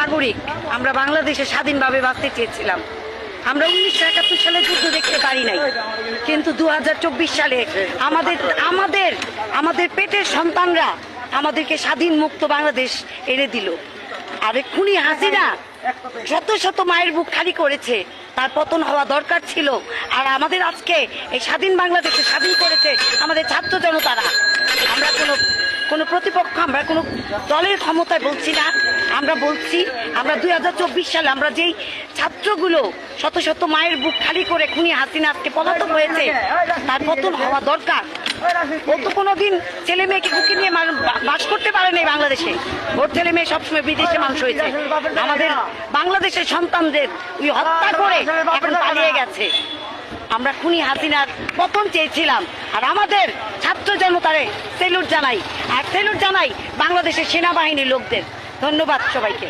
নাগরিক, আমরা বাংলাদেশে স্বাধীনভাবে বাঁচতে চেয়েছিলাম। আমরা 1971 সালে যুদ্ধ দেখতে পারি নাই, কিন্তু 2024 সালে আমাদের আমাদের আমাদের পেটের সন্তানরা আমাদেরকে স্বাধীন মুক্ত বাংলাদেশ এনে দিল। আর খুনি হাসিনা শত শত মায়ের বুক খালি করেছে, তার পতন হওয়া দরকার ছিল। আর আমাদের আজকে এই স্বাধীন বাংলাদেশে স্বাধীন করেছে আমাদের ছাত্র জনতারা। আমরা কোনো প্রতিপক্ষ, আমরা কোনো দলের ক্ষমতায় বলছি না, আমরা বলছি আমরা 2024 সালে আমরা যেই ছাত্রগুলো শত শত মায়ের বুক খালি করে খুনি হাসিনা আজকে পলাতক হয়েছে, তার পতন হওয়া দরকার। ও তো কোনোদিন ছেলে মেয়েকে বুকে নিয়ে বাস করতে পারে নাই বাংলাদেশে, ওর ছেলে মেয়ে সবসময় বিদেশে মানুষ হয়েছে। আমাদের বাংলাদেশের সন্তানদের ওই হত্যা করে এখন পালিয়ে গেছে। আমরা খুনি হাসিনার পতন চেয়েছিলাম, আর আমাদের ছাত্র জনতারে সেলুট জানাই, আর সেলুট জানাই বাংলাদেশের সেনাবাহিনীর লোকদের। ধন্যবাদ সবাইকে।